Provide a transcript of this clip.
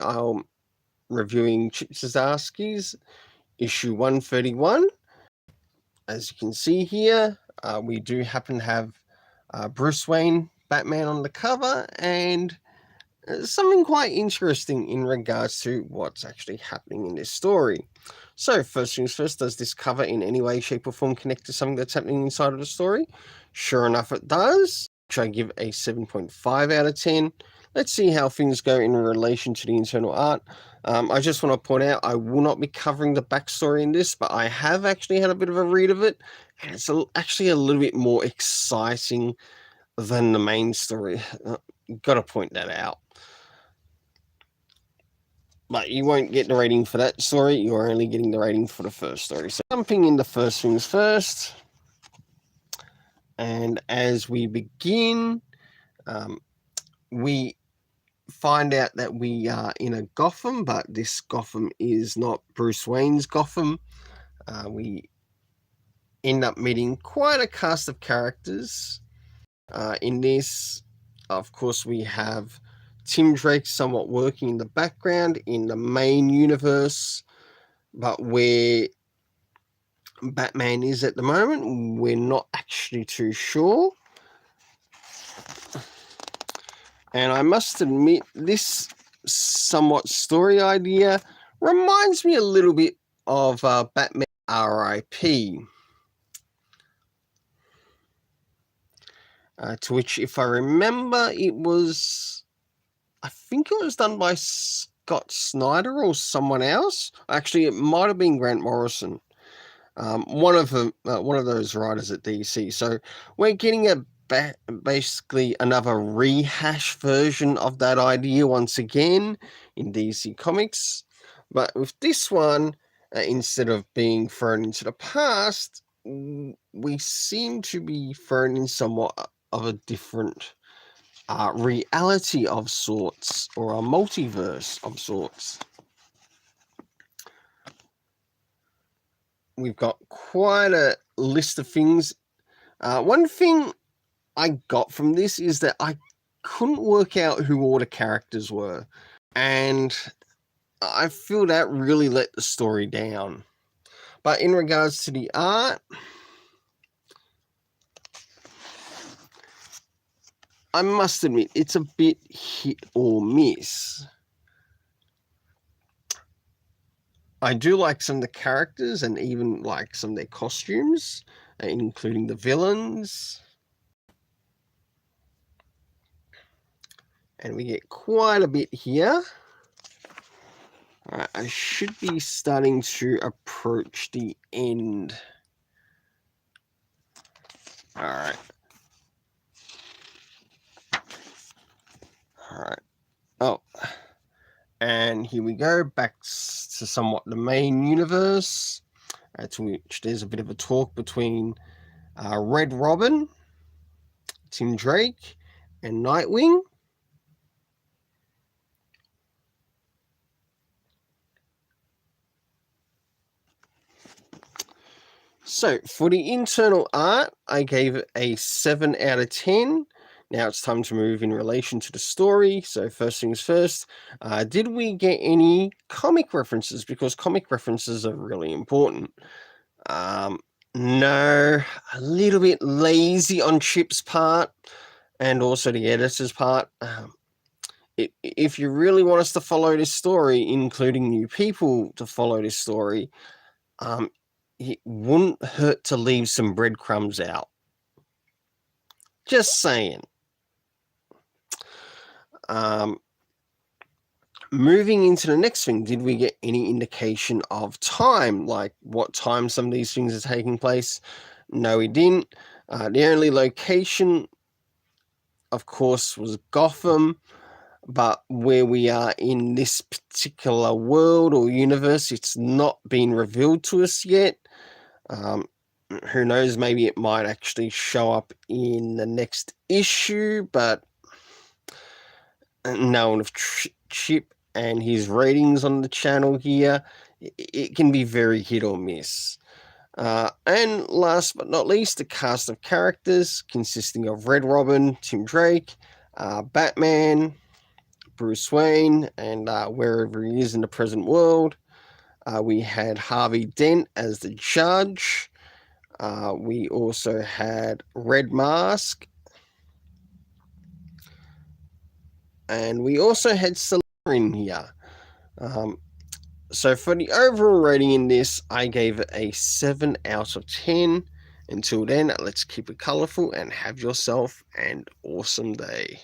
I'm reviewing Chip Zdarsky's issue 131. As you can see here, we do happen to have Bruce Wayne, Batman on the cover, and something quite interesting in regards to what's actually happening in this story. So, first things first, does this cover in any way, shape, or form connect to something that's happening inside of the story? Sure enough, it does, which I give a 7.5 out of 10. Let's see how things go in relation to the internal art. I just want to point out I will not be covering the backstory in this, but I have actually had a bit of a read of it, and it's actually a little bit more exciting than the main story. Got to point that out. But you won't get the rating for that story, you're only getting the rating for the first story. So jumping into first things first, and as we begin, we find out that we are in a Gotham, but this Gotham is not Bruce Wayne's Gotham. We end up meeting quite a cast of characters. In this, of course, we have Tim Drake somewhat working in the background in the main universe, but where Batman is at the moment, we're not actually too sure. And I must admit, this somewhat story idea reminds me a little bit of Batman R.I.P. To which, if I remember, I think it was done by Scott Snyder or someone else. Actually, it might have been Grant Morrison. One of those writers at DC. So we're getting basically another rehash version of that idea once again in DC Comics. But with this one, instead of being thrown into the past, we seem to be thrown in somewhat of a different reality of sorts, or a multiverse of sorts. We've got quite a list of things. One thing I got from this is that I couldn't work out who all the characters were, and I feel that really let the story down. But in regards to the art, I must admit it's a bit hit or miss. I do like some of the characters and even like some of their costumes, including the villains. And we get quite a bit here. Alright, I should be starting to approach the end. Alright. Oh. And here we go, back to somewhat the main universe, to which there's a bit of a talk between Red Robin, Tim Drake, and Nightwing. So, for the internal art, I gave it a 7 out of 10. Now it's time to move in relation to the story. So first things first, did we get any comic references? Because comic references are really important. No, a little bit lazy on Chip's part and also the editor's part. If you really want us to follow this story, including new people to follow this story, it wouldn't hurt to leave some breadcrumbs out. Just saying. Moving into the next thing, did we get any indication of time, like what time some of these things are taking place? No, we didn't. The only location, of course, was Gotham, but where we are in this particular world or universe, it's not been revealed to us yet. Who knows, maybe it might actually show up in the next issue, but knowing of Chip and his ratings on the channel here, it can be very hit or miss. And last but not least, the cast of characters consisting of Red Robin, Tim Drake, Batman, Bruce Wayne and wherever he is in the present world. We had Harvey Dent as the judge. We also had Red Mask. And we also had Selena in here. So for the overall rating in this, I gave it a 7 out of 10. Until then, let's keep it colourful and have yourself an awesome day.